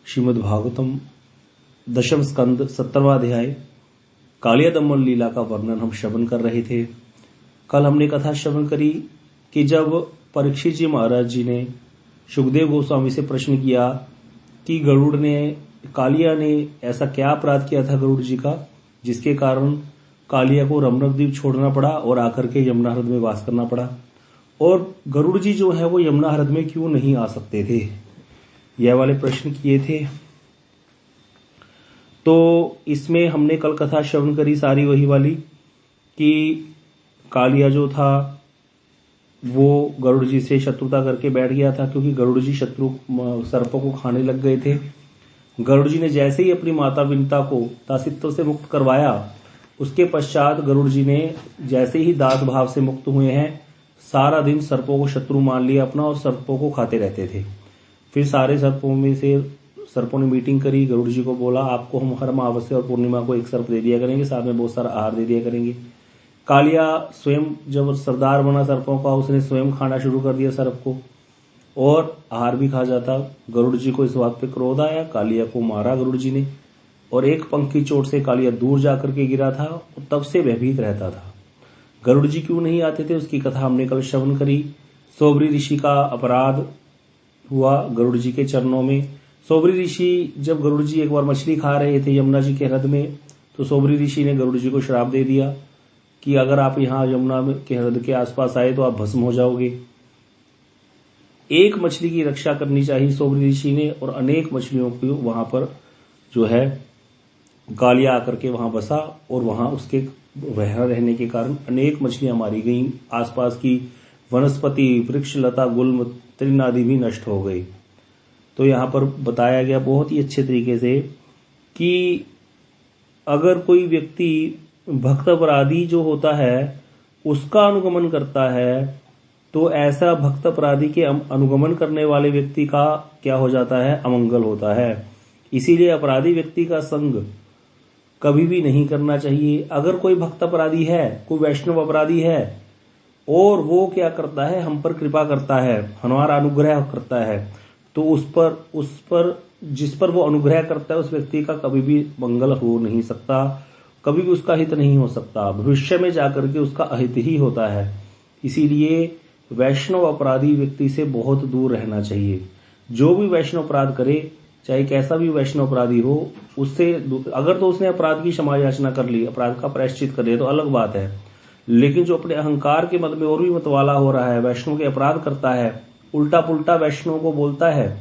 श्रीमद् भागवतम दशम स्कंद 17वां अध्याय कालिया दमन लीला का वर्णन हम श्रवण कर रहे थे। कल हमने कथा श्रवण करी कि जब परीक्षित जी महाराज जी ने सुखदेव गोस्वामी से प्रश्न किया कि गरुड़ ने कालिया ने ऐसा क्या अपराध किया था गरुड़ जी का जिसके कारण कालिया को रमणकद्वीप छोड़ना पड़ा और आकर के यमुना हृद में वास करना पड़ा, और गरुड़ जी जो है वो यमुना हृद में क्यों नहीं आ सकते थे, यह वाले प्रश्न किए थे। तो इसमें हमने कल कथा श्रवण करी सारी वही वाली कि कालिया जो था वो गरुड़ जी से शत्रुता करके बैठ गया था, क्योंकि गरुड़ जी शत्रु सर्पों को खाने लग गए थे। गरुड़ जी ने जैसे ही अपनी माता विनता को दासित्व से मुक्त करवाया, उसके पश्चात गरुड़ जी ने जैसे ही दास भाव से मुक्त हुए हैं, सारा दिन सर्पों को शत्रु मान लिया अपना और सर्पों को खाते रहते थे। फिर सारे सर्पों में से सर्पों ने मीटिंग करी, गरुड़ जी को बोला आपको हम हर अमावस्या और पूर्णिमा को एक सर्प दे दिया करेंगे, साथ में बहुत सारा आहार दे दिया करेंगे। कालिया स्वयं जब सरदार बना सर्पों का, उसने स्वयं खाना शुरू कर दिया सर्प को और आहार भी खा जाता। गरुड़ जी को इस बात पे क्रोध आया, कालिया को मारा गरुड़ जी ने और एक पंख की चोट से कालिया दूर जाकर के गिरा था और तब से भयभीत रहता था। गरुड़ जी क्यों नहीं आते थे उसकी कथा हमने कल श्रवण करी। सोबरी ऋषि का अपराध हुआ गरुड़ जी के चरणों में। सोबरी ऋषि जब गरुड़ जी एक बार मछली खा रहे थे यमुना जी के हृद में, तो सोबरी ऋषि ने गरुड़ जी को श्राप दे दिया कि अगर आप यहाँ यमुना के हृद के आसपास आए तो आप भस्म हो जाओगे। एक मछली की रक्षा करनी चाहिए सोबरी ऋषि ने, और अनेक मछलियों को वहां पर जो है कालिया आकर के वहां बसा और वहां उसके वहां रहने के कारण अनेक मछलियां मारी गईं। आसपास की वनस्पति, वृक्ष, लता, गुल्म, तृण आदि भी नष्ट हो गई। तो यहाँ पर बताया गया बहुत ही अच्छे तरीके से कि अगर कोई व्यक्ति भक्त अपराधी जो होता है उसका अनुगमन करता है, तो ऐसा भक्त अपराधी के अनुगमन करने वाले व्यक्ति का क्या हो जाता है, अमंगल होता है। इसीलिए अपराधी व्यक्ति का संग कभी भी नहीं करना चाहिए। अगर कोई भक्त अपराधी है, कोई वैष्णव अपराधी है और वो क्या करता है, हम पर कृपा करता है, हमारा अनुग्रह करता है, तो उस पर जिस पर वो अनुग्रह करता है उस व्यक्ति का कभी भी मंगल हो नहीं सकता, कभी भी उसका हित नहीं हो सकता, भविष्य में जाकर के उसका अहित ही होता है। इसीलिए वैष्णव अपराधी व्यक्ति से बहुत दूर रहना चाहिए। जो भी वैष्णव अपराध करे, चाहे कैसा भी वैष्णव अपराधी हो, उससे अगर तो उसने अपराध की क्षमा याचना कर ली, अपराध का प्रायश्चित कर लिया तो अलग बात है, लेकिन जो अपने अहंकार के मत में और भी मतवाला हो रहा है, वैष्णव के अपराध करता है, उल्टा पुल्टा वैष्णव को बोलता है,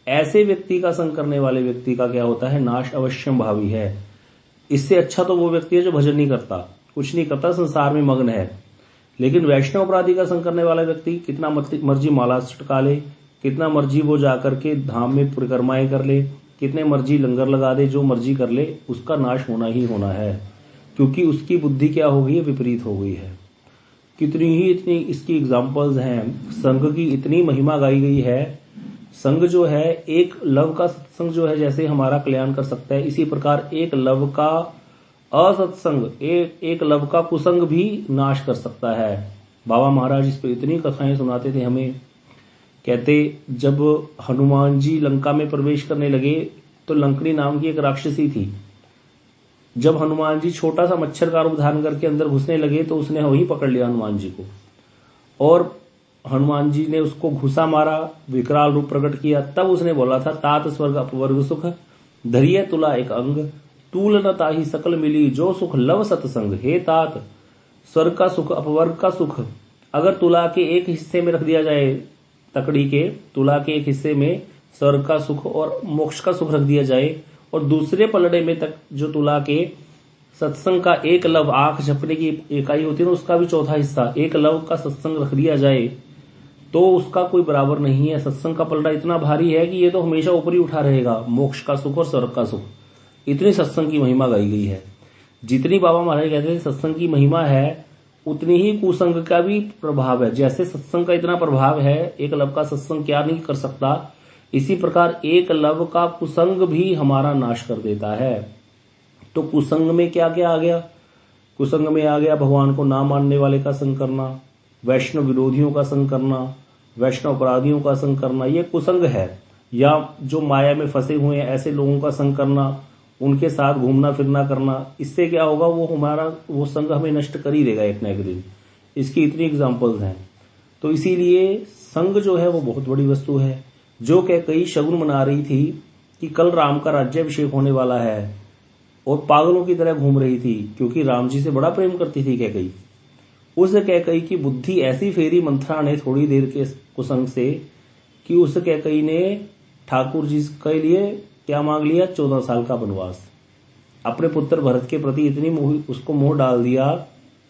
ऐसे व्यक्ति का संग करने वाले व्यक्ति का क्या होता है, नाश अवश्यम भावी है। इससे अच्छा तो वो व्यक्ति है जो भजन नहीं करता, कुछ नहीं करता, संसार में मग्न है। लेकिन वैष्णव अपराधी का संग करने वाला व्यक्ति कितना मर्जी माला चटका ले, कितना मर्जी वो जाकर के धाम में परिक्रमाएं कर ले, कितने मर्जी लंगर लगा दे, जो मर्जी कर ले, उसका नाश होना ही होना है, क्योंकि उसकी बुद्धि क्या हो गई है, विपरीत हो गई है। कितनी ही इतनी इसकी एग्जाम्पल्स हैं। संघ की इतनी महिमा गाई गई है। संघ जो है, एक लव का सत्संग जो है जैसे हमारा कल्याण कर सकता है, इसी प्रकार एक लव का असत्संग, एक लव का कुसंग भी नाश कर सकता है। बाबा महाराज इस पर इतनी कथाएं सुनाते थे हमें। कहते जब हनुमान जी लंका में प्रवेश करने लगे तो लंकनी नाम की एक राक्षसी थी। जब हनुमान जी छोटा सा मच्छर का रूप धारण करके अंदर घुसने लगे तो उसने वही पकड़ लिया हनुमान जी को, और हनुमान जी ने उसको घुसा मारा, विकराल रूप प्रकट किया। तब उसने बोला था, तात स्वर्ग अपवर्ग सुख धरिय तुला एक अंग, तूल न ताही सकल मिली जो सुख लव सतसंग। हे तात, स्वर्ग का सुख, अपवर्ग का सुख अगर तुला के एक हिस्से में रख दिया जाए, तकड़ी के तुला के एक हिस्से में स्वर्ग का सुख और मोक्ष का सुख रख दिया जाए, और दूसरे पलड़े में तक जो तुला के सत्संग का एक लव, आंख झपने की इकाई होती है ना, उसका भी चौथा हिस्सा एक लव का सत्संग रख दिया जाए, तो उसका कोई बराबर नहीं है। सत्संग का पलड़ा इतना भारी है कि ये तो हमेशा ऊपर ही उठा रहेगा, मोक्ष का सुख और स्वर्ग का सुख। इतनी सत्संग की महिमा गाई गई है। जितनी बाबा महाराज कहते थे सत्संग की महिमा है, उतनी ही कुसंग का भी प्रभाव है। जैसे सत्संग का इतना प्रभाव है, एक लव का सत्संग क्या नहीं कर सकता, इसी प्रकार एक लव का कुसंग भी हमारा नाश कर देता है। तो कुसंग में क्या क्या आ गया? कुसंग में आ गया भगवान को ना मानने वाले का संग करना, वैष्णव विरोधियों का संग करना, वैष्णव अपराधियों का संग करना, ये कुसंग है। या जो माया में फंसे हुए हैं ऐसे लोगों का संग करना, उनके साथ घूमना फिरना करना, इससे क्या होगा, वो संग हमें नष्ट कर ही देगा एक न एक दिन। इसकी इतनी एग्जाम्पल्स हैं। तो इसीलिए संग जो है वो बहुत बड़ी वस्तु है। जो कैकेयी शगुन मना रही थी कि कल राम का राज्याभिषेक होने वाला है, और पागलों की तरह घूम रही थी, क्योंकि राम जी से बड़ा प्रेम करती थी कैकेयी। उस कैकेयी की बुद्धि ऐसी फेरी मंथरा ने थोड़ी देर के कुसंग से कि उस कैकेयी ने ठाकुर जी के लिए क्या मांग लिया, 14 साल का वनवास। अपने पुत्र भरत के प्रति इतनी उसको मोह डाल दिया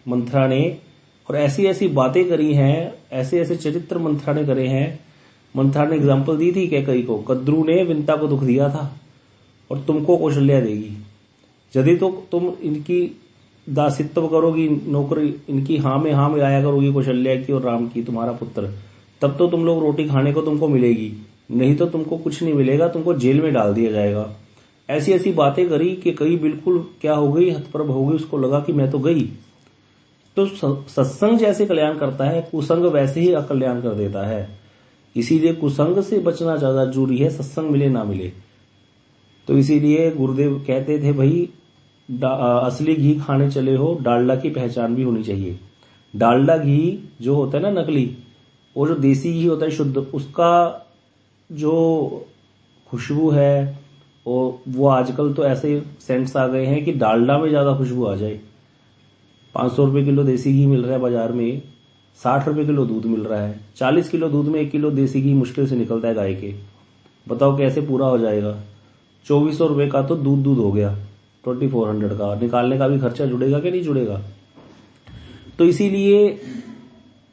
मंथरा ने, और ऐसी ऐसी बातें करी हैं, ऐसे ऐसे चरित्र मंथरा ने करे हैं। मंथरा ने एग्जाम्पल दी थी कैकेयी को, कद्रू ने विंता को दुख दिया था और तुमको कौशल्या देगी। यदि तो तुम इनकी दासित्व करोगी, नौकरी इनकी हाँ में आया करोगी, कौशल्या की और राम की, तुम्हारा पुत्र, तब तो तुम लोग रोटी खाने को तुमको मिलेगी, नहीं तो तुमको कुछ नहीं मिलेगा, तुमको जेल में डाल दिया जाएगा। ऐसी ऐसी बातें करी कि कई बिल्कुल क्या हो गई, हतप्रभ हो गई। उसको लगा कि मैं तो गई। तो सत्संग जैसे कल्याण करता है, कुसंग वैसे ही अकल्याण कर देता है। इसीलिए कुसंग से बचना ज्यादा जरूरी है, सत्संग मिले ना मिले। तो इसीलिए गुरुदेव कहते थे, भाई असली घी खाने चले हो, डालडा की पहचान भी होनी चाहिए। डालडा घी जो होता है ना नकली, वो जो देसी घी होता है शुद्ध, उसका जो खुशबू है वो आजकल तो ऐसे सेंट्स आ गए हैं कि डालडा में ज्यादा खुशबू आ जाए। 500 रुपए किलो देसी घी मिल रहा है बाजार में, 60 रुपए किलो दूध मिल रहा है। 40 किलो दूध में 1 किलो देसी घी मुश्किल से निकलता है गाय के। बताओ कैसे पूरा हो जाएगा। 2400 रुपए का तो दूध हो गया, 2400 का निकालने का भी खर्चा जुड़ेगा कि नहीं जुड़ेगा। तो इसीलिए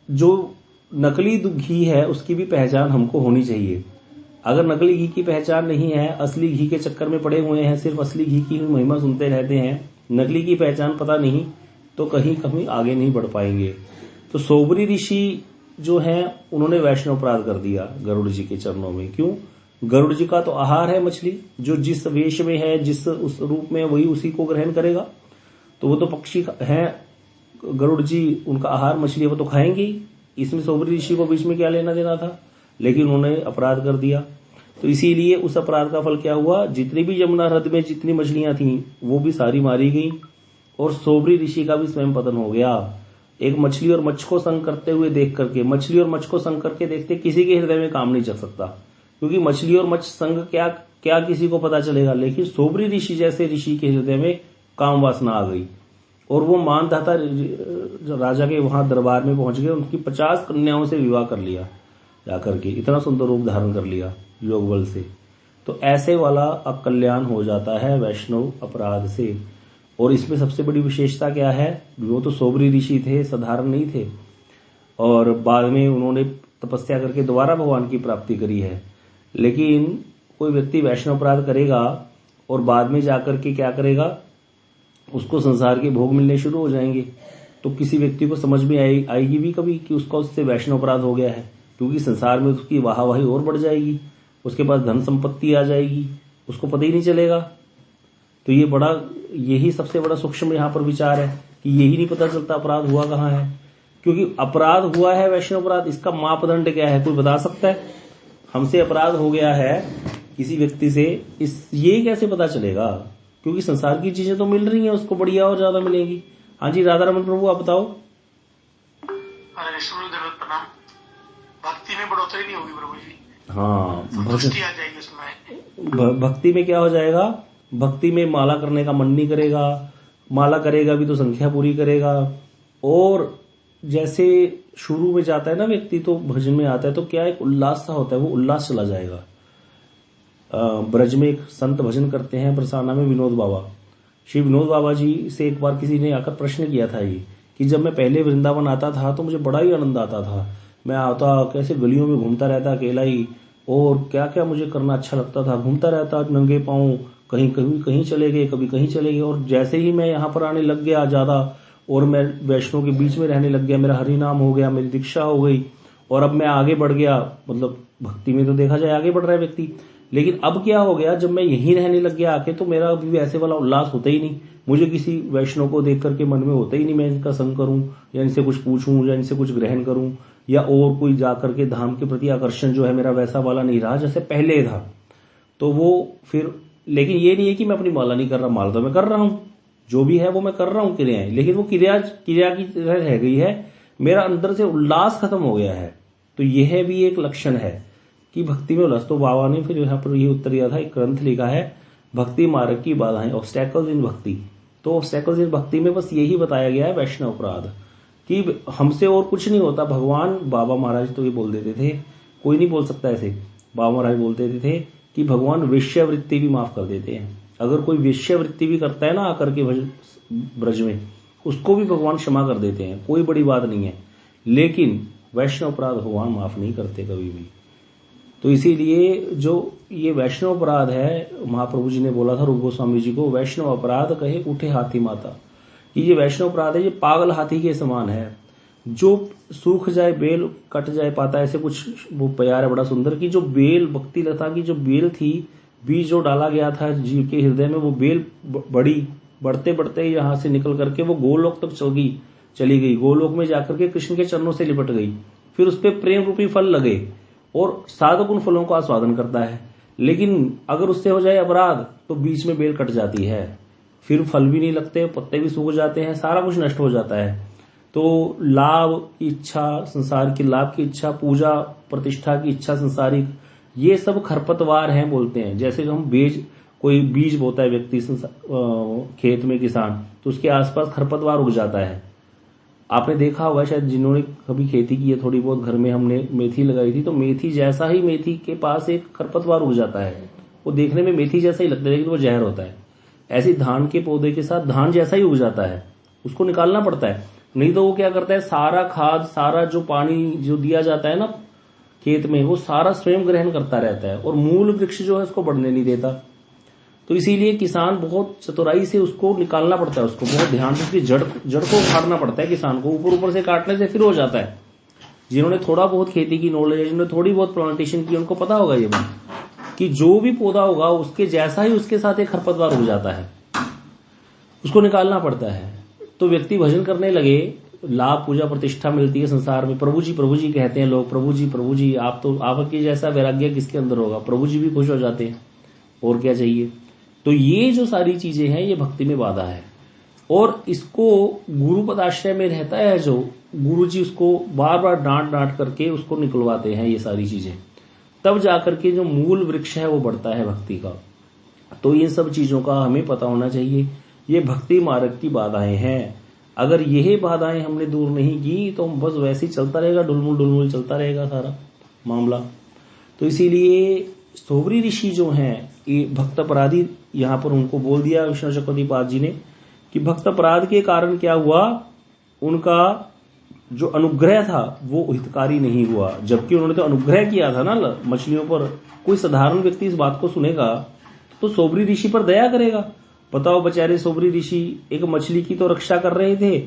जो नकली घी है उसकी भी पहचान हमको होनी चाहिए। अगर नकली घी की पहचान नहीं है, असली घी के चक्कर में पड़े हुए हैं, सिर्फ असली घी की महिमा सुनते रहते हैं, नकली की पहचान पता नहीं, तो कहीं कभी आगे नहीं बढ़ पाएंगे। तो सोबरी ऋषि जो हैं उन्होंने वैष्णव अपराध कर दिया गरुड़ जी के चरणों में। क्यों? गरुड़ जी का तो आहार है मछली, जो जिस वेश में है, जिस उस रूप में, वही उसी को ग्रहण करेगा। तो वो तो पक्षी हैं गरुड़ जी, उनका आहार मछली, वो तो खाएंगे ही। इसमें सोबरी ऋषि को बीच में क्या लेना देना था, लेकिन उन्होंने अपराध कर दिया। तो इसीलिए उस अपराध का फल क्या हुआ, जितनी भी यमुना हृद में जितनी मछलियां थीं वो भी सारी मारी गई, और सोबरी ऋषि का भी स्वयं पतन हो गया। एक मछली और मच्छ को संग करते हुए देख करके, मछली और मच्छ को संग करके देखते किसी के हृदय में काम नहीं चल सकता, क्योंकि मछली और मच्छ संग क्या क्या किसी को पता चलेगा। लेकिन सोबरी ऋषि जैसे ऋषि के हृदय में काम वासना आ गई, और वो मानधाता राजा के वहां दरबार में पहुंच गए, उनकी 50 कन्याओं से विवाह कर लिया जाकर के, इतना सुंदर रूप धारण कर लिया योग बल से। तो ऐसे वाला अकल्याण हो जाता है वैष्णव अपराध से। और इसमें सबसे बड़ी विशेषता क्या है, वो तो सोबरी ऋषि थे, साधारण नहीं थे, और बाद में उन्होंने तपस्या करके दोबारा भगवान की प्राप्ति करी है। लेकिन कोई व्यक्ति वैष्णव अपराध करेगा और बाद में जाकर के क्या करेगा, उसको संसार के भोग मिलने शुरू हो जाएंगे, तो किसी व्यक्ति को समझ में आएगी भी कभी कि उससे वैष्णव अपराध हो गया है, क्योंकि संसार में उसकी वाहवाही और बढ़ जाएगी, उसके पास धन संपत्ति आ जाएगी, उसको पता ही नहीं चलेगा। तो यही सबसे बड़ा सूक्ष्म यहाँ पर विचार है कि यही नहीं पता चलता अपराध हुआ कहाँ है। क्योंकि अपराध हुआ है वैष्णव अपराध, इसका मापदंड क्या है, कोई बता सकता है? हमसे अपराध हो गया है किसी व्यक्ति से, ये कैसे पता चलेगा? क्योंकि संसार की चीजें तो मिल रही हैं, उसको बढ़िया और ज्यादा मिलेगी। हाँ जी, राधा रमन प्रभु आप बताओ। भक्ति में बढ़ोतरी नहीं होगी प्रभु जी। हाँ, भक्ति आ जाएगी उसमें। भक्ति में क्या हो जाएगा, भक्ति में माला करने का मन नहीं करेगा, माला करेगा भी तो संख्या पूरी करेगा। और जैसे शुरू में जाता है ना व्यक्ति, तो भजन में आता है तो क्या एक उल्लास सा होता है, वो उल्लास चला जाएगा। ब्रज में एक संत भजन करते हैं बरसाना में, विनोद बाबा। श्री विनोद बाबा जी से एक बार किसी ने आकर प्रश्न किया था ये कि जब मैं पहले वृंदावन आता था तो मुझे बड़ा ही आनंद आता था, मैं आता कैसे गलियों में घूमता रहता अकेला ही, और क्या क्या मुझे करना अच्छा लगता था, घूमता रहता नंगे पांव, कहीं चले गए, कभी कहीं चले गए। और जैसे ही मैं यहाँ पर आने लग गया ज्यादा, और मैं वैष्णव के बीच में रहने लग गया, मेरा हरि नाम हो गया, मेरी दीक्षा हो गई, और अब मैं आगे बढ़ गया, मतलब भक्ति में तो देखा जाए आगे बढ़ रहा है व्यक्ति। लेकिन अब क्या हो गया, जब मैं यहीं रहने लग गया आके, तो मेरा अभी ऐसे वाला उल्लास होता ही नहीं, मुझे किसी वैष्णव को देख करके मन में होता ही नहीं मैं इनका संग करूं, या इनसे कुछ पूछूं, या इनसे कुछ ग्रहण करूं, या और कोई जाकर के धाम के प्रति आकर्षण जो है मेरा वैसा वाला नहीं रहा जैसे पहले था। तो वो फिर, लेकिन ये नहीं है कि मैं अपनी माला नहीं कर रहा, माला तो मैं कर रहा हूं, जो भी है वो मैं कर रहा हूं क्रियाएं, लेकिन वो क्रिया की तरह रह गई है, मेरा अंदर से उल्लास खत्म हो गया है। तो यह भी एक लक्षण है कि भक्ति में उल्लास। तो बाबा ने फिर यहाँ पर ये उत्तर दिया था, एक ग्रंथ लिखा है भक्ति मार्ग की बाधाएं, ऑब्स्टैकल्स इन भक्ति। तो ऑब्स्टैकल्स इन भक्ति में बस यही बताया गया है वैष्णव अपराध, कि हमसे और कुछ नहीं होता। भगवान, बाबा महाराज तो ये बोल देते थे, कोई नहीं बोल सकता ऐसे, बाबा महाराज बोल देते थे कि भगवान वेश्यावृत्ति भी माफ कर देते हैं। अगर कोई वेश्यावृत्ति भी करता है ना आकर के ब्रज में, उसको भी भगवान क्षमा कर देते हैं, कोई बड़ी बात नहीं है। लेकिन वैष्णव अपराध भगवान माफ नहीं करते कभी भी। तो इसीलिए जो ये वैष्णव अपराध है, महाप्रभु जी ने बोला था रूप गोस्वामी जी को, वैष्णव अपराध कहे उठे हाथी माता, कि ये वैष्णव अपराध है, ये पागल हाथी के समान है, जो सूख जाए बेल कट जाए पाता, ऐसे कुछ वो प्यार है बड़ा सुंदर, कि जो बेल, भक्ति लता की जो बेल थी, बीज जो डाला गया था जीव के हृदय में, वो बेल बड़ी, बढ़ते बढ़ते यहाँ से निकल करके वो गोलोक तक चली गई, गोलोक में जाकर के कृष्ण के चरणों से लिपट गई, फिर उस पर प्रेम रूपी फल लगे और साधक उन फलों का आस्वादन करता है। लेकिन अगर उससे हो जाए अपराध तो बीच में बेल कट जाती है, फिर फल भी नहीं लगते, पत्ते भी सूख जाते हैं, सारा कुछ नष्ट हो जाता है। तो लाभ की इच्छा, संसार की लाभ की इच्छा, पूजा प्रतिष्ठा की इच्छा संसारिक, ये सब खरपतवार हैं बोलते हैं। जैसे हम कोई बीज बोता है व्यक्ति खेत में, किसान, तो उसके आसपास खरपतवार उग जाता है। आपने देखा होगा शायद जिन्होंने कभी खेती की है थोड़ी बहुत, घर में हमने मेथी लगाई थी, तो मेथी जैसा ही मेथी के पास एक खरपतवार उग जाता है, वो देखने में मेथी जैसा ही लगता है लेकिन वो जहर होता है। ऐसे धान के पौधे के साथ धान जैसा ही उग जाता है, उसको निकालना पड़ता है, नहीं तो वो क्या करता है, सारा खाद, सारा जो पानी जो दिया जाता है ना खेत में, वो सारा स्वयं ग्रहण करता रहता है और मूल वृक्ष जो है उसको बढ़ने नहीं देता। तो इसीलिए किसान बहुत चतुराई से उसको निकालना पड़ता है, उसको बहुत ध्यान से उसकी जड़ को उखाड़ना पड़ता है किसान को। ऊपर से काटने से फिर हो जाता है। जिन्होंने थोड़ा बहुत खेती की नॉलेज है, जिन्होंने थोड़ी बहुत प्लांटेशन की, उनको पता होगा ये बात कि जो भी पौधा होगा उसके जैसा ही उसके साथ एक खरपतवार उग जाता है, उसको निकालना पड़ता है। तो व्यक्ति भजन करने लगे, लाभ पूजा प्रतिष्ठा मिलती है संसार में, प्रभु जी कहते हैं लोग, प्रभु जी आप तो, आपके जैसा वैराग्य किसके अंदर होगा, प्रभु जी भी खुश हो जाते हैं, और क्या चाहिए। तो ये जो सारी चीजें हैं ये भक्ति में बाधा है। और इसको गुरु पदाश्रय में रहता है जो गुरु जी, उसको बार बार डांट करके उसको निकलवाते हैं ये सारी चीजें, तब जाकर के जो मूल वृक्ष है वो बढ़ता है भक्ति का। तो ये सब चीजों का हमें पता होना चाहिए। ये भक्ति मार्ग की बाधाएं हैं। अगर यही बाधाएं हमने दूर नहीं की तो बस वैसे ही चलता रहेगा, डुलमुल चलता रहेगा सारा मामला। तो इसीलिए सोबरी ऋषि जो हैं, ये भक्त अपराधी, यहाँ पर उनको बोल दिया विष्णु चक्रवर्तीपाद जी ने कि भक्त अपराध के कारण क्या हुआ, उनका जो अनुग्रह था वो हितकारी नहीं हुआ। जबकि उन्होंने तो अनुग्रह किया था ना मछलियों पर। कोई साधारण व्यक्ति इस बात को सुनेगा तो सोबरी ऋषि पर दया करेगा। बताओ, बेचारे सोबरी ऋषि एक मछली की तो रक्षा कर रहे थे,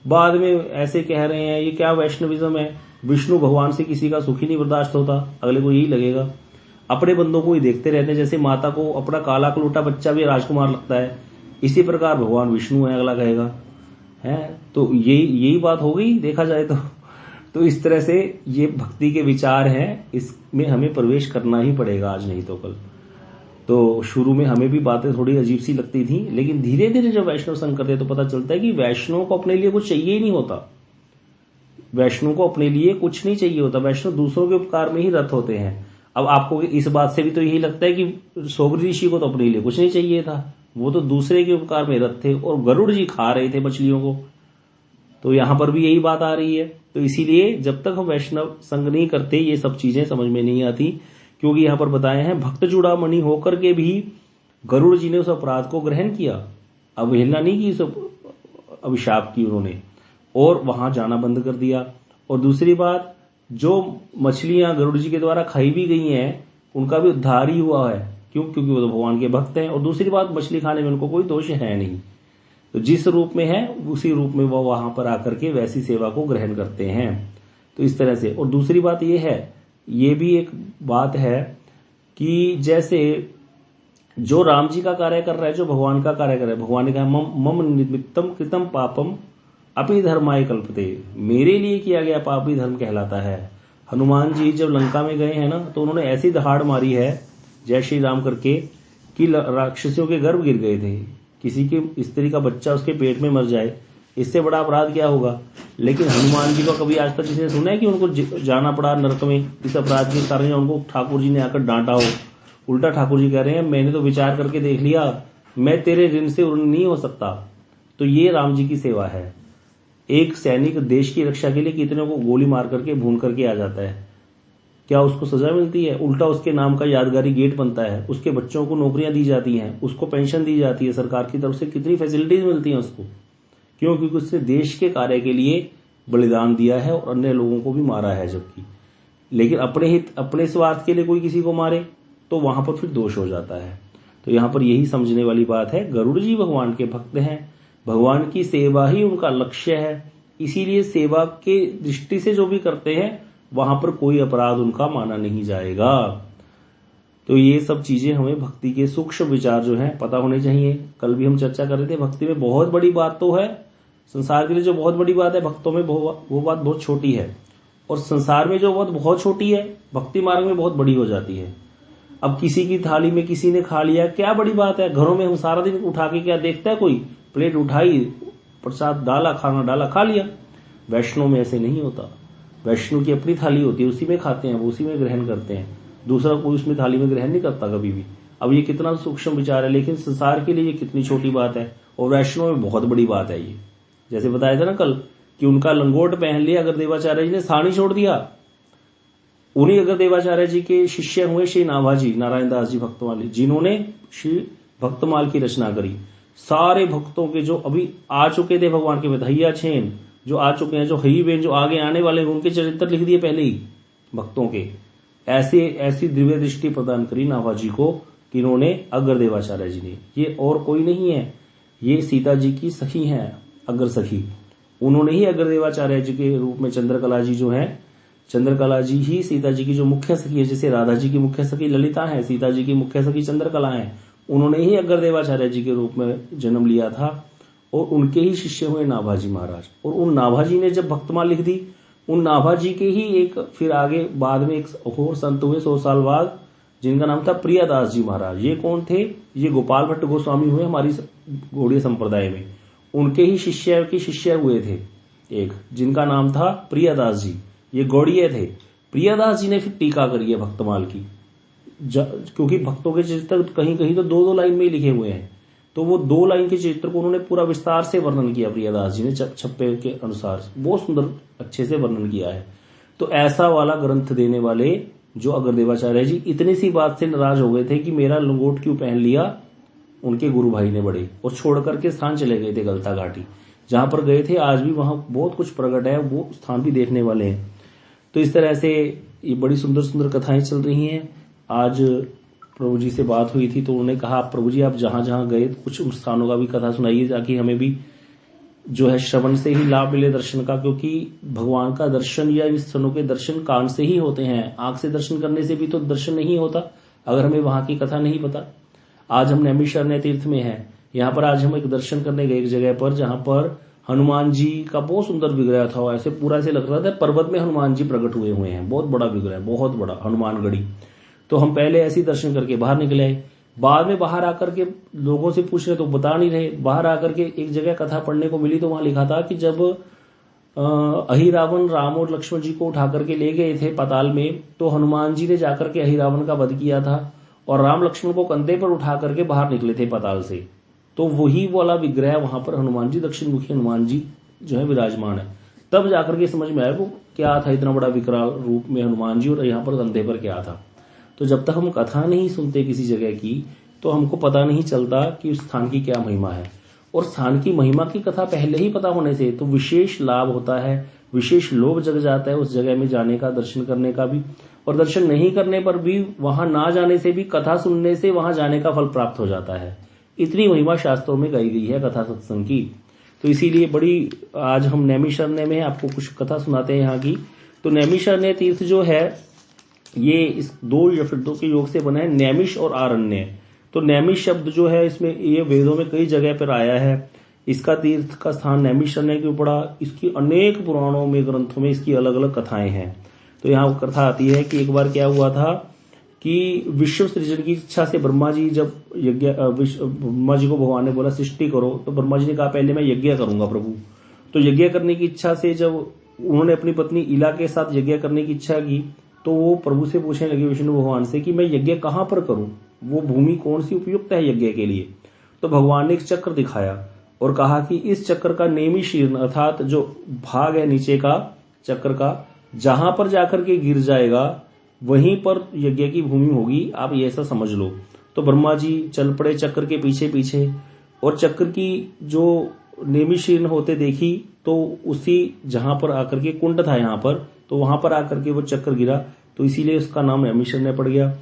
बाद में ऐसे कह रहे हैं ये क्या वैष्णविज्म है, विष्णु भगवान से किसी का सुख ही नहीं बर्दाश्त होता। अगले को यही लगेगा, अपने बंदों को ही देखते रहते हैं, जैसे माता को अपना काला कलूटा बच्चा भी राजकुमार लगता है, इसी प्रकार भगवान विष्णु है, अगला कहेगा है। तो यही बात हो गई देखा जाए तो इस तरह से ये भक्ति के विचार हैं, इसमें हमें प्रवेश करना ही पड़ेगा आज नहीं तो कल। तो शुरू में हमें भी बातें थोड़ी अजीब सी लगती थी, लेकिन धीरे धीरे जब वैष्णव संग करते तो पता चलता है कि वैष्णव को अपने लिए कुछ चाहिए ही नहीं होता। वैष्णव को अपने लिए कुछ नहीं चाहिए होता, वैष्णव दूसरों के उपकार में ही रत होते हैं। अब आपको इस बात से भी तो यही लगता है कि सोबरी ऋषि को तो अपने लिए कुछ नहीं चाहिए था, वो तो दूसरे के उपकार में रत थे, और गरुड़ जी खा रहे थे मछलियों को। तो यहां पर भी यही बात आ रही है। तो इसीलिए जब तक हम वैष्णव संग नहीं करते ये सब चीजें समझ में नहीं आती, क्योंकि यहां पर बताए हैं भक्त चूड़ामणि होकर के भी गरुड़ जी ने उस अपराध को ग्रहण किया, अवहेलना नहीं की, उस अभिशाप की उन्होंने, और वहां जाना बंद कर दिया। और दूसरी बात, जो मछलियां गरुड़ जी के द्वारा खाई भी गई हैं उनका भी उद्धार ही हुआ है। क्यों? क्योंकि वो तो भगवान के भक्त हैं। और दूसरी बात, मछली खाने में उनको कोई दोष है नहीं, तो जिस रूप में है उसी रूप में वो वहां पर आकर के वैसी सेवा को ग्रहण करते हैं। तो इस तरह से। और दूसरी बात ये है, ये भी एक बात है कि जैसे जो राम जी का कार्य कर रहा है, जो भगवान का कार्य कर रहा है, भगवान ने कहा मम निमित्तम कृतम पापम अपि धर्माय कल्पते, मेरे लिए किया गया पाप ही धर्म कहलाता है। हनुमान जी जब लंका में गए हैं ना, तो उन्होंने ऐसी दहाड़ मारी है जय श्री राम करके कि राक्षसियों के गर्भ गिर गए थे। किसी की स्त्री का बच्चा उसके पेट में मर जाए, इससे बड़ा अपराध क्या होगा। लेकिन हनुमान जी को कभी आज तक किसी ने सुना है कि उनको जाना पड़ा नरक में इस अपराध के कारण, उनको ठाकुर जी ने आकर डांटा हो। उल्टा ठाकुर जी कह रहे हैं मैंने तो विचार करके देख लिया, मैं तेरे ऋण से ऋण नहीं हो सकता। तो ये राम जी की सेवा है। एक सैनिक देश की रक्षा के लिए कितने को गोली मार करके भून करके आ जाता है, क्या उसको सजा मिलती है? उल्टा उसके नाम का यादगारी गेट बनता है, उसके बच्चों को नौकरियां दी जाती हैं, उसको पेंशन दी जाती है सरकार की तरफ से, कितनी फैसिलिटीज मिलती हैं उसको। क्यों? क्योंकि उसने देश के कार्य के लिए बलिदान दिया है और अन्य लोगों को भी मारा है। जबकि लेकिन अपने हित अपने स्वार्थ के लिए कोई किसी को मारे तो वहां पर फिर दोष हो जाता है। तो यहां पर यही समझने वाली बात है, गरुड़ जी भगवान के भक्त हैं, भगवान की सेवा ही उनका लक्ष्य है, इसीलिए सेवा के दृष्टि से जो भी करते हैं वहां पर कोई अपराध उनका माना नहीं जाएगा। तो ये सब चीजें हमें भक्ति के सूक्ष्म विचार जो हैं पता होने चाहिए। कल भी हम चर्चा कर रहे थे, भक्ति में बहुत बड़ी बात तो है, संसार के लिए जो बहुत बड़ी बात है भक्तों में वो बात बहुत छोटी है, और संसार में जो बात बहुत छोटी है भक्ति मार्ग में बहुत बड़ी हो जाती है। अब किसी की थाली में किसी ने खा लिया, क्या बड़ी बात है। घरों में हम सारा दिन उठा के क्या देखता है कोई, प्लेट उठाई, प्रसाद डाला, खाना डाला, खा लिया। वैष्णव में ऐसे नहीं होता। वैष्णव की अपनी थाली होती है, उसी में खाते हैं, वो उसी में ग्रहण करते हैं, दूसरा कोई उसमें थाली में ग्रहण नहीं करता कभी भी। अब ये कितना सूक्ष्म विचार है, लेकिन संसार के लिए ये कितनी छोटी बात है, और वैष्णव में बहुत बड़ी बात है ये। जैसे बताया था ना कल कि उनका लंगोट पहन लिया अगर देवाचार्य जी ने, साड़ी छोड़ दिया। उन्हीं अगर देवाचार्य जी के शिष्य हुए श्री नाभाजी, नारायण दास जी भक्तमाली, जिन्होंने श्री भक्तमाल की रचना करी। सारे भक्तों के जो अभी आ चुके थे भगवान के भैया छेन जो आ चुके हैं, जो हरी बेन जो आगे आने वाले, उनके चरित्र लिख दिए पहले ही भक्तों के। ऐसी दिव्य दृष्टि प्रदान करी नाभाजी को कि इन्होंने अग्र देवाचार्य जी ने। ये और कोई नहीं है, ये सीता जी की सखी हैं, अग्र सखी। उन्होंने ही अग्र देवाचार्य जी के रूप में चंद्रकला जी जो है, चंद्रकला जी ही सीता जी की जो मुख्य सखी है, जैसे राधा जी की मुख्य सखी ललिता है, सीता जी की मुख्य सखी चंद्रकला है, उन्होंने ही अग्र देवाचार्य जी के रूप में जन्म लिया था, और उनके ही शिष्य हुए नाभाजी महाराज। और उन नाभाजी ने जब भक्तमाल लिख दी, उन नाभाजी के ही एक फिर आगे बाद में एक और संत हुए 100 साल बाद, जिनका नाम था प्रियादास जी महाराज। ये कौन थे? ये गोपाल भट्ट गोस्वामी हुए हमारी गौड़ीय संप्रदाय में, उनके ही शिष्य हुए थे एक, जिनका नाम था प्रियादास जी। ये गौड़ीय थे। प्रियादास जी ने फिर टीका करी है भक्तमाल की, क्योंकि भक्तों के चरित्र कहीं कहीं तो 2-2 लाइन में ही लिखे हुए हैं, तो वो 2 लाइन के चरित्र को उन्होंने पूरा विस्तार से वर्णन किया प्रियादास जी ने, छप्पे के अनुसार बहुत सुंदर अच्छे से वर्णन किया है। तो ऐसा वाला ग्रंथ देने वाले जो अग्र देवाचार्य जी इतनी सी बात से नाराज हो गए थे कि मेरा लंगोट क्यों पहन लिया, उनके गुरु भाई ने बड़े, और छोड़ करके स्थान चले गए थे गलता घाटी, जहां पर गए थे। आज भी वहां बहुत कुछ प्रकट है, वो स्थान भी देखने वाले हैं। तो इस तरह से ये बड़ी सुंदर सुंदर कथाएं चल रही हैं। आज प्रभु जी से बात हुई थी तो उन्होंने कहा प्रभु जी आप जहां जहां गए कुछ उन स्थानों का भी कथा सुनाइए, ताकि हमें भी जो है श्रवण से ही लाभ मिले दर्शन का, क्योंकि भगवान का दर्शन या इन स्थानों के दर्शन कान से ही होते हैं। आंख से दर्शन करने से भी तो दर्शन नहीं होता अगर हमें वहां की कथा नहीं पता। आज हम नैमिषारण्य तीर्थ में हैं, यहाँ पर आज हम एक दर्शन करने गए एक जगह पर, जहां पर हनुमान जी का बहुत सुंदर विग्रह था। ऐसे पूरा ऐसे लग रहा था पर्वत में हनुमान जी प्रकट हुए हैं, बहुत बड़ा विग्रह, बहुत बड़ा हनुमानगढ़ी। तो हम पहले ऐसे ही दर्शन करके बाहर निकले आए। बाद में बाहर आकर के लोगों से पूछ रहे तो बता नहीं रहे। बाहर आकर के एक जगह कथा पढ़ने को मिली, तो वहां लिखा था कि जब अहिरावण राम और लक्ष्मण जी को उठा करके ले गए थे पाताल में, तो हनुमान जी ने जाकर के अहिरावण का वध किया था, और राम लक्ष्मण को कंधे पर उठा करके बाहर निकले थे पाताल से। तो वही वाला विग्रह वहां पर हनुमान जी, दक्षिण मुखी हनुमान जी जो है विराजमान है। तब जाकर के समझ में आया वो क्या था, इतना बड़ा विकराल रूप में हनुमान जी, और यहाँ पर कंधे पर क्या था। तो जब तक हम कथा नहीं सुनते किसी जगह की, तो हमको पता नहीं चलता कि उस स्थान की क्या महिमा है। और स्थान की महिमा की कथा पहले ही पता होने से तो विशेष लाभ होता है, विशेष लोभ जग जाता है उस जगह में जाने का, दर्शन करने का भी। और दर्शन नहीं करने पर भी, वहां ना जाने से भी, कथा सुनने से वहां जाने का फल प्राप्त हो जाता है। इतनी महिमा शास्त्रों में गाई गई है कथा सत्संग की। तो इसीलिए बड़ी, आज हम नैमिषारण्य में आपको कुछ कथा सुनाते हैं यहाँ की। तो नैमिषारण्य तीर्थ जो है ये इस 2 शब्दों के योग से बना है, नैमिष और आरण्य। तो नैमिष शब्द जो है इसमें ये वेदों में कई जगह पर आया है। इसका तीर्थ का स्थान नैमिषारण्य क्यों पड़ा, इसकी अनेक पुराणों में ग्रंथों में इसकी अलग अलग कथाएं हैं। तो यहाँ कथा आती है कि एक बार क्या हुआ था कि विश्व सृजन की इच्छा से ब्रह्मा जी जब ब्रह्मा जी को भगवान ने बोला सृष्टि करो, तो ब्रह्मा जी ने कहा पहले मैं यज्ञ करूंगा प्रभु। तो यज्ञ करने की इच्छा से जब उन्होंने अपनी पत्नी इला के साथ यज्ञ करने की इच्छा की, तो वो प्रभु से पूछने लगे विष्णु भगवान से कि मैं यज्ञ कहाँ पर करूं, वो भूमि कौन सी उपयुक्त है यज्ञ के लिए। तो भगवान ने एक चक्र दिखाया और कहा कि इस चक्र का नेमी शीर्ण अर्थात जो भाग है नीचे का चक्र का, जहां पर जाकर के गिर जाएगा वहीं पर यज्ञ की भूमि होगी, आप ये ऐसा समझ लो। तो ब्रह्मा जी चल पड़े चक्र के पीछे पीछे, और चक्र की जो नेमी शीर्ण होते देखी तो उसी जहां पर आकर के कुंड था यहाँ पर, तो वहां पर आकर के वो चक्र गिरा, तो इसीलिए उसका नाम नैमिषारण्य पड़ गया।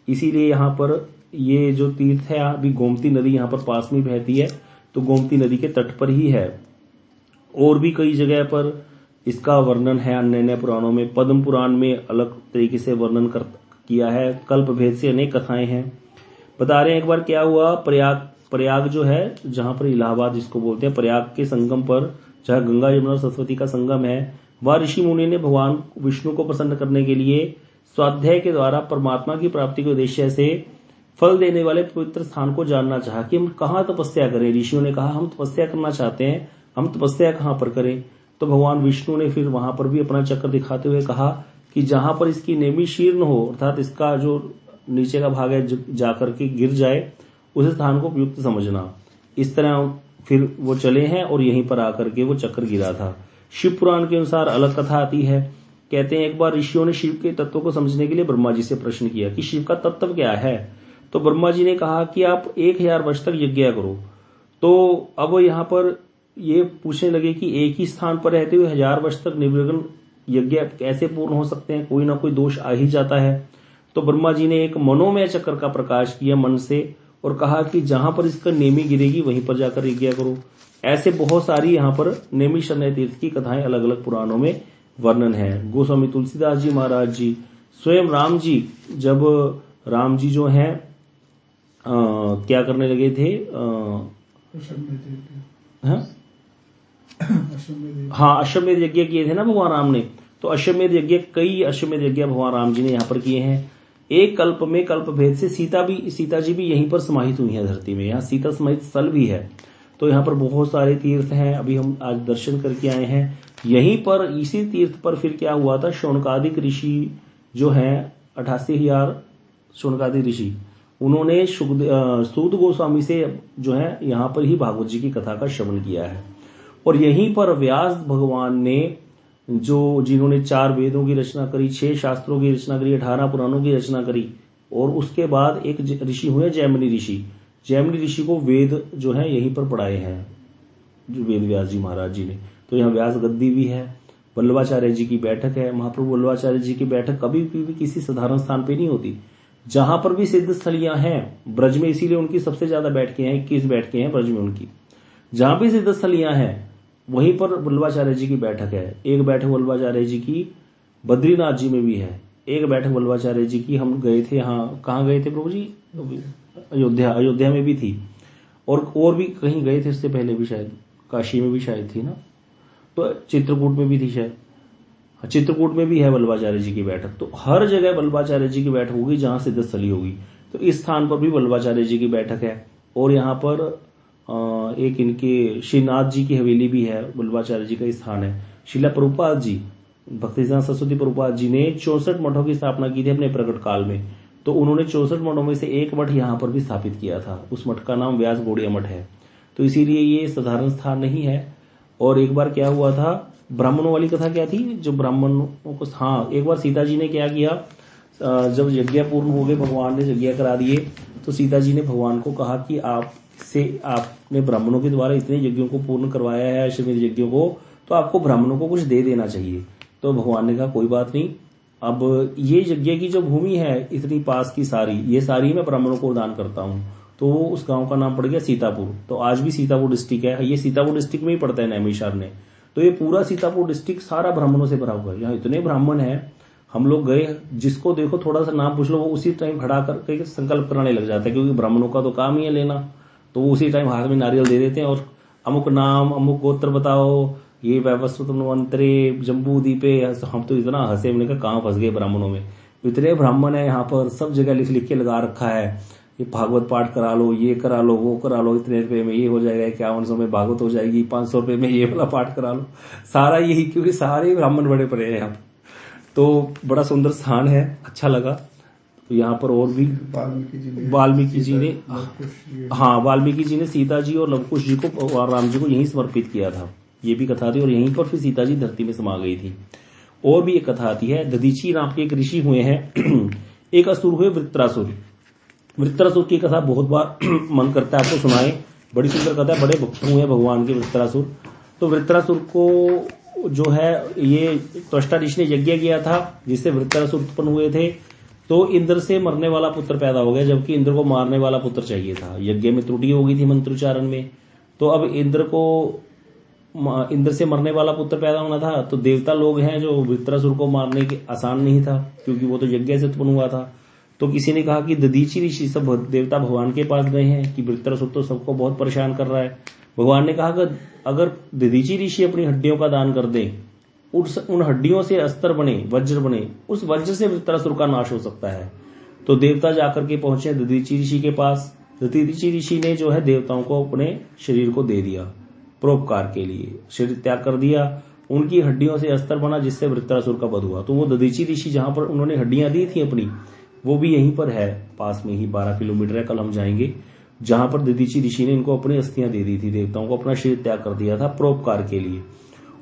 इसीलिए यहाँ पर ये जो तीर्थ है, अभी गोमती नदी यहाँ पर पास में बहती है, तो गोमती नदी के तट पर ही है। और भी कई जगह पर इसका वर्णन है अन्य अन्य पुराणों में। पद्म पुराण में अलग तरीके से वर्णन किया है, कल्प भेद से अनेक कथाएं हैं। बता रहे हैं एक बार क्या हुआ, प्रयाग जो है जहां पर इलाहाबाद जिसको बोलते हैं, प्रयाग के संगम पर जहां गंगा यमुना और सरस्वती का संगम है, वह ऋषि मुनि ने भगवान विष्णु को प्रसन्न करने के लिए स्वाध्याय के द्वारा परमात्मा की प्राप्ति के उद्देश्य से फल देने वाले पवित्र स्थान को जानना चाहा कि हम कहाँ तपस्या करें। ऋषियों ने कहा हम तपस्या करना चाहते हैं, हम तपस्या कहाँ पर करें। तो भगवान विष्णु ने फिर वहां पर भी अपना चक्र दिखाते हुए कहा कि जहां पर इसकी नेमी शीर्ण हो, अर्थात इसका जो नीचे का भाग है जाकर के गिर जाए, उस स्थान को उपयुक्त समझना। इस तरह फिर वो चले हैं और यहीं पर आकर के वो चक्र गिरा था। शिव पुराण के अनुसार अलग कथा आती है। कहते हैं एक बार ऋषियों ने शिव के तत्व को समझने के लिए ब्रह्मा जी से प्रश्न किया कि शिव का तत्व क्या है। तो ब्रह्मा जी ने कहा कि आप 1000 वर्ष तक यज्ञ करो। तो अब यहाँ पर ये पूछने लगे कि एक ही स्थान पर रहते हुए 1000 वर्ष तक निर्विघ्न यज्ञ कैसे पूर्ण हो सकते हैं, कोई ना कोई दोष आ ही जाता है। तो ब्रह्मा जी ने एक मनोमय चक्र का प्रकाश किया मन से और कहा कि जहां पर इसका नेमी गिरेगी वहीं पर जाकर यज्ञ करो। ऐसे बहुत सारी यहाँ पर नैमिषारण्य तीर्थ की कथाएं अलग अलग पुराणों में वर्णन है। गोस्वामी तुलसीदास जी महाराज जी, स्वयं राम जी, जब राम जी जो है क्या करने लगे थे, अश्वमेध यज्ञ किए थे ना भगवान राम ने। तो अश्वमेध यज्ञ, कई अश्वमेध यज्ञ भगवान राम जी ने यहाँ पर किए हैं। एक कल्प में कल्प भेद से सीता जी भी यहीं पर समाहित हुई है धरती में, यहाँ सीता समाहित स्थल भी है। तो यहाँ पर बहुत सारे तीर्थ हैं, अभी हम आज दर्शन करके आए हैं। यहीं पर इसी तीर्थ पर फिर क्या हुआ था, शौनकादिक ऋषि जो हैं 88,000 शौनकादिक ऋषि, उन्होंने सूत गोस्वामी से जो है यहाँ पर ही भागवत जी की कथा का श्रवण किया है। और यहीं पर व्यास भगवान ने जिन्होंने 4 वेदों की रचना करी, 6 शास्त्रों की रचना करी, 18 पुराणों की रचना करी, और उसके बाद एक ऋषि हुए जैमिनी ऋषि। जैमिनी ऋषि को वेद जो है यहीं पर पढ़ाए हैं जो वेद व्यास जी महाराज जी ने। तो यहाँ व्यास गद्दी भी है, वल्लभाचार्य जी की बैठक है। महाप्रभु वल्लभाचार्य जी की बैठक कभी भी किसी साधारण स्थान पे नहीं होती। जहां पर भी सिद्ध स्थलियां हैं ब्रज में, इसीलिए उनकी सबसे ज्यादा बैठकें हैं, 21 बैठकें हैं ब्रज में उनकी। जहां भी सिद्ध स्थलियां हैं वहीं पर वल्लभाचार्य जी की बैठक है। एक बैठक वल्लभाचार्य जी की बद्रीनाथ जी में भी है, एक बैठक वल्लभाचार्य जी की हम गए थे, हाँ कहाँ गए थे प्रभु जी, अयोध्या में भी थी, और भी कहीं गए थे इससे पहले भी, शायद काशी में भी शायद थी ना, तो चित्रकूट में भी थी शायद, चित्रकूट में भी है वल्लभाचार्य जी की बैठक। तो हर जगह वल्लभाचार्य जी की बैठक होगी जहां सिद्ध स्थली होगी। तो इस स्थान पर भी वल्लभाचार्य जी की बैठक है। और यहाँ पर एक इनके श्रीनाथ जी की हवेली भी है, वल्लभाचार्य जी का स्थान है। शिला प्रभुपाद जी, भक्तिसिद्धांत सरस्वती प्रभुपाद जी ने 64 मठों की स्थापना की थी अपने प्रकट काल में। तो उन्होंने 64 मठों में से एक मठ यहाँ पर भी स्थापित किया था, उस मठ का नाम व्यास गौड़िया मठ है। तो इसीलिए ये साधारण स्थान नहीं है। और एक बार क्या हुआ था, ब्राह्मणों वाली कथा क्या थी, जो ब्राह्मणों को, हाँ एक बार सीता जी ने क्या किया, जब यज्ञ पूर्ण हो गए, भगवान ने यज्ञ करा दिए, तो सीता जी ने भगवान को कहा कि आपने ब्राह्मणों के द्वारा इतने यज्ञों को पूर्ण करवाया है, अश्वमेध यज्ञों को, तो आपको ब्राह्मणों को कुछ दे देना चाहिए। तो भगवान ने कहा कोई बात नहीं, अब ये यज्ञ की जो भूमि है इतनी पास की सारी, ये सारी मैं ब्राह्मणों को दान करता हूँ। तो उस गांव का नाम पड़ गया सीतापुर। तो आज भी सीतापुर डिस्ट्रिक्ट है, ये सीतापुर डिस्ट्रिक्ट में ही पड़ता है नैमिषारण्य। तो ये पूरा सीतापुर डिस्ट्रिक्ट सारा ब्राह्मणों से भरा हुआ है। यहाँ इतने ब्राह्मण हैं, हम लोग गए, जिसको देखो थोड़ा सा नाम पूछ लो, वो उसी टाइम खड़ा करके संकल्प कराने लग जाता है, क्योंकि ब्राह्मणों का तो काम ही है लेना। तो वो उसी टाइम हाथ में नारियल दे देते हैं और अमुक नाम अमुक गोत्र बताओ, ये वैवस्वत मनवंतरे जम्बू द्वीपे। हम तो इतना हंसे, हमने कहा कहाँ फंस गए ब्राह्मणों में, इतने ब्राह्मण है यहाँ पर, सब जगह लिख लिख के लगा रखा है, ये भागवत पाठ करा लो, ये करा लो, वो करा लो, इतने रुपए में ये हो जाएगा, 5100 में भागवत हो जाएगी, 500 रुपए में ये वाला पाठ करा लो, सारा यही, क्योंकि सारे ब्राह्मण बड़े पड़े हैं यहाँ पर। तो बड़ा सुंदर स्थान है, अच्छा लगा। तो यहाँ पर और भी वाल्मीकि जी ने वाल्मीकि जी ने सीता जी और लवकुश जी को और राम जी को यहीं समर्पित किया था, ये भी कथा थी। और यहीं पर फिर सीता जी धरती में समा गई थी। और भी एक कथा आती है, दधीची नाम के एक ऋषि हुए हैं, एक असुर हुए वृत्रासुर। वृत्रासुर की कथा बहुत बार मन करता है आपको सुनाए, बड़ी सुंदर कथा है, बड़े भक्त हुए हैं भगवान के वृत्रासुर। तो वृत्रासुर को जो है ये त्वष्टा ऋषि ने यज्ञ किया था, जिससे वृत्रासुर उत्पन्न हुए थे। तो इंद्र से मरने वाला पुत्र पैदा हो गया, जबकि इंद्र को मारने वाला पुत्र चाहिए था। यज्ञ में त्रुटि हो गई थी मंत्रोच्चारण में, तो अब इंद्र से मरने वाला पुत्र पैदा होना था। तो देवता लोग हैं जो वृत्रासुर को मारने के आसान नहीं था, क्योंकि वो तो यज्ञ से उत्पन्न हुआ था। तो किसी ने कहा कि दधीची ऋषि सब देवता भगवान के पास गए हैं कि वृत्रासुर तो सबको बहुत परेशान कर रहा है। भगवान ने कहा कि अगर दधीची ऋषि अपनी हड्डियों का दान कर दे, उन हड्डियों से अस्त्र बने, वज्र बने, उस वज्र से वृत्रासुर का नाश हो सकता है। तो देवता जाकर के पहुंचे दधीची ऋषि के पास। दधीची ऋषि ने जो है देवताओं को अपने शरीर को दे दिया, परोपकार के लिए शरीर त्याग कर दिया। उनकी हड्डियों से अस्त्र बना, जिससे वृत्रासुर का वध हुआ। तो वो दधीची ऋषि जहां पर उन्होंने हड्डियां दी थी अपनी, वो भी यहीं पर है, पास में ही 12 किलोमीटर है, कल हम जाएंगे, जहां पर दधीची ऋषि ने इनको अपनी अस्थियां दे दी थी, देवताओं को अपना शरीर त्याग कर दिया था परोपकार के लिए।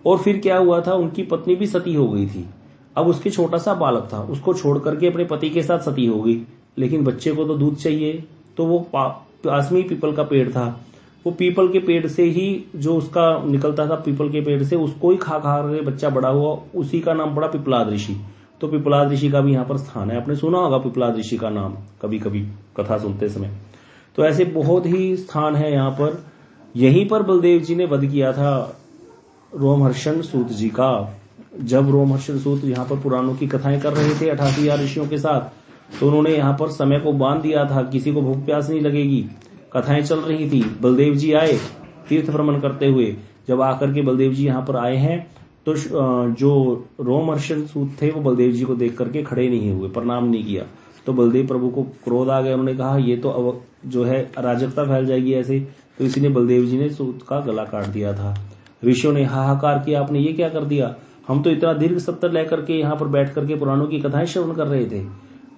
और फिर क्या हुआ था, उनकी पत्नी भी सती हो गई थी। अब उसके छोटा सा बालक था, उसको छोड़ करके अपने पति के साथ सती हो गई, लेकिन बच्चे को तो दूध चाहिए। तो वो पास में ही पीपल का पेड़ था, वो पीपल के पेड़ से ही जो उसका निकलता था, पीपल के पेड़ से उसको ही खा खा करके बच्चा बड़ा हुआ, उसी का नाम पड़ा पिपलाद ऋषि। तो पिपलाद ऋषि का भी यहाँ पर स्थान है, आपने सुना होगा पिपलाद ऋषि का नाम कभी कभी कथा सुनते समय। तो ऐसे बहुत ही स्थान है यहाँ पर। यहीं पर बलदेव जी ने वध किया था रोमहर्षण सूत जी का। जब रोमहर्षण सूत यहाँ पर पुराणों की कथाएं कर रहे थे 88 ऋषियों के साथ, तो उन्होंने यहाँ पर समय को बांध दिया था, किसी को भूख प्यास नहीं लगेगी, कथाएं चल रही थी। बलदेव जी आए तीर्थ भ्रमण करते हुए, जब आकर के बलदेव जी यहाँ पर आए हैं, तो जो रोमहर्षण सूत थे वो बलदेव जी को देख करके खड़े नहीं हुए, प्रणाम नहीं किया। तो बलदेव प्रभु को क्रोध आ गया, उन्होंने कहा ये तो अब जो है अराजकता फैल जाएगी ऐसे। तो इसीलिए बलदेव जी ने सूत का गला काट दिया था। ऋषियों ने हाहाकार किया, आपने ये क्या कर दिया, हम तो इतना दीर्घ सत्र लेकर के यहाँ पर बैठ करके पुराणों की कथाएं श्रवण कर रहे थे,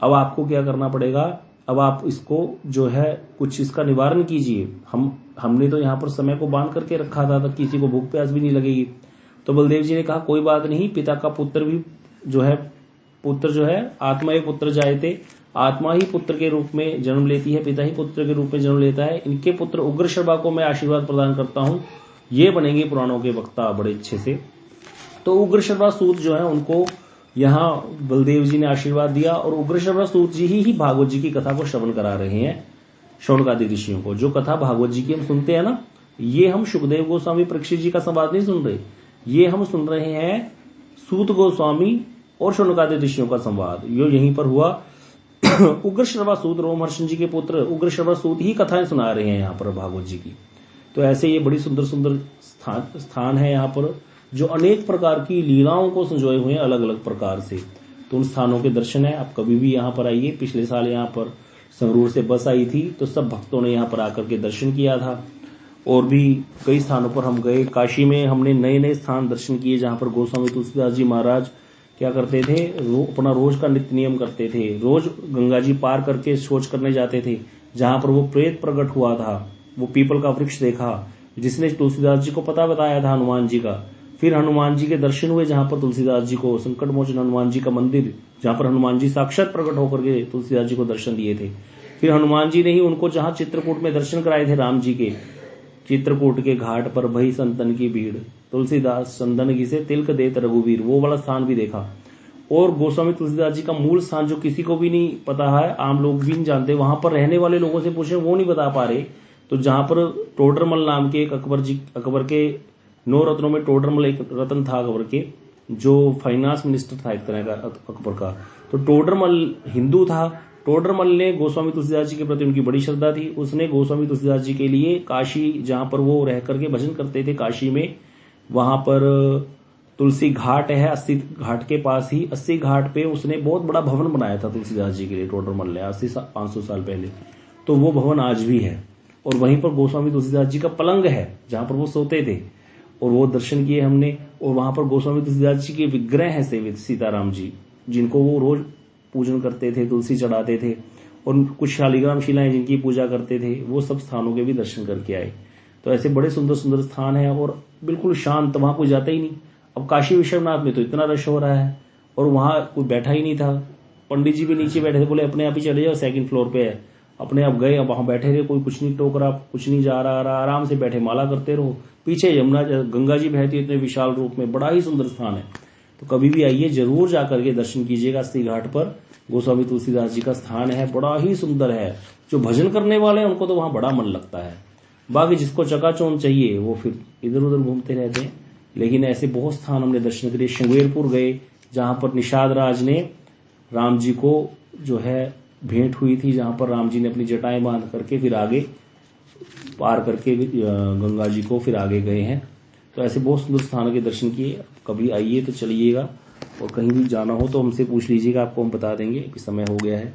अब आपको क्या करना पड़ेगा, अब आप इसको जो है कुछ इसका निवारण कीजिए। हमने तो यहाँ पर समय को बांध करके रखा था, किसी को भूख प्यास भी नहीं लगेगी। तो बलदेव जी ने कहा कोई बात नहीं, पिता का पुत्र भी जो है, पुत्र जो है आत्मा ही पुत्र जायते, आत्मा ही पुत्र के रूप में जन्म लेती है, पिता ही पुत्र के रूप में जन्म लेता है। इनके पुत्र उग्रशर्वा को मैं आशीर्वाद प्रदान करता हूँ, ये बनेंगे पुराणों के वक्ता बड़े अच्छे से। तो उग्रशर्वा सूत जो है उनको यहाँ बलदेव जी ने आशीर्वाद दिया, और उग्रशर्वा सूत जी ही भागवत जी की कथा को श्रवण करा रहे हैं शौनकादि ऋषियों को। जो कथा भागवत जी की हम सुनते हैं ना, ये हम सुखदेव गोस्वामी परीक्षित जी का संवाद नहीं सुन रहे, ये हम सुन रहे हैं सूत गोस्वामी और शौनकादि ऋषियों का संवाद। यो यहीं पर हुआ। उग्रशर्वा सूत रोमहर्षण जी के पुत्र उग्रशर्वा सूत ही कथाएं सुना रहे हैं यहाँ पर भागवत जी की। तो ऐसे ये बड़ी सुंदर सुंदर स्थान है यहाँ पर, जो अनेक प्रकार की लीलाओं को संजोए हुए हैं अलग अलग प्रकार से। तो उन स्थानों के दर्शन है, आप कभी भी यहाँ पर आइए। पिछले साल यहाँ पर संगरूर से बस आई थी, तो सब भक्तों ने यहाँ पर आकर के दर्शन किया था। और भी कई स्थानों पर हम गए। काशी में हमने नए नए स्थान दर्शन किए, जहाँ पर गोस्वामी तुलसीदास जी महाराज क्या करते थे, अपना रोज का नित्य नियम करते थे। रोज गंगा जी पार करके शौच करने जाते थे। जहाँ पर वो प्रेत प्रकट हुआ था, वो पीपल का वृक्ष देखा, जिसने तुलसीदास जी को पता बताया था हनुमान जी का। फिर हनुमान जी के दर्शन हुए, जहाँ पर तुलसीदास जी को संकट मोचन हनुमान जी का मंदिर, जहाँ पर हनुमान जी साक्षात प्रकट होकर के तुलसीदास जी को दर्शन दिए थे। फिर हनुमान जी ने ही उनको जहाँ चित्रकूट में दर्शन कराए थे राम जी के, चित्रकूट के घाट पर भई संतन की भीड़, तुलसीदास चंदन घिसे तिलक देत रघुवीर, वो वाला स्थान भी देखा। और गोस्वामी तुलसीदास जी का मूल स्थान जो किसी को भी नहीं पता है, आम लोग भी नहीं जानते, वहां पर रहने वाले लोगों से पूछे वो नहीं बता पा रहे। तो जहां पर टोडरमल नाम के एक अकबर के 9 रत्नों में टोडरमल एक रत्न था अकबर के, जो फाइनेंस मिनिस्टर था एक तरह का अकबर का। तो टोडरमल हिंदू था टोडरमल ने गोस्वामी तुलसीदास जी के प्रति उनकी बड़ी श्रद्धा थी। उसने गोस्वामी तुलसीदास जी के लिए काशी, जहां पर वो रह करके भजन करते थे काशी में, वहां पर तुलसी घाट है, 80 घाट के पास ही 80 घाट पे उसने बहुत बड़ा भवन बनाया था तुलसीदास जी के लिए, टोडरमल ने, 500 साल पहले। तो वो भवन आज भी है और वहीं पर गोस्वामी तुलसीदास जी का पलंग है जहां पर वो सोते थे, और वो दर्शन किए हमने। और वहां पर गोस्वामी तुलसीदास जी के विग्रह हैं सेवित, सीताराम जी, जिनको वो रोज पूजन करते थे, तुलसी चढ़ाते थे, और कुछ शालिग्राम शिलाएं जिनकी पूजा करते थे, वो सब स्थानों के भी दर्शन करके आए। तो ऐसे बड़े सुंदर सुंदर स्थान है और बिल्कुल शांत, वहां कोई जाता ही नहीं। अब काशी विश्वनाथ में तो इतना रश हो रहा है और वहां कोई बैठा ही नहीं था। पंडित जी भी नीचे बैठे थे, बोले अपने आप ही चले जाओ, 2nd फ्लोर पे है। अपने आप गए, अब वहां बैठे रहे, कोई कुछ नहीं टोक रहा, कुछ नहीं जा रहा, आराम से बैठे माला करते रहो। पीछे यमुना गंगा जी बहती है इतने विशाल रूप में, बड़ा ही सुंदर स्थान है। तो कभी भी आइए, जरूर जाकर के दर्शन कीजिएगा। 80 घाट पर गोस्वामी तुलसीदास जी का स्थान है, बड़ा ही सुंदर है। जो भजन करने वाले हैं उनको तो वहां बड़ा मन लगता है, बाकी जिसको चकाचौंध चाहिए वो फिर इधर उधर घूमते रहते हैं। लेकिन ऐसे बहुत स्थान हमने दर्शन के लिए श्रृंगेरपुर गए, जहां पर निषाद राज ने राम जी को जो है भेंट हुई थी, जहां पर राम जी ने अपनी जटाएं बांध करके फिर आगे पार करके गंगा जी को फिर आगे गए हैं। तो ऐसे बहुत सुंदर स्थानों के दर्शन किए। कभी आइए तो चलिएगा, और कहीं भी जाना हो तो हमसे पूछ लीजिएगा, आपको हम बता देंगे कि समय हो गया है।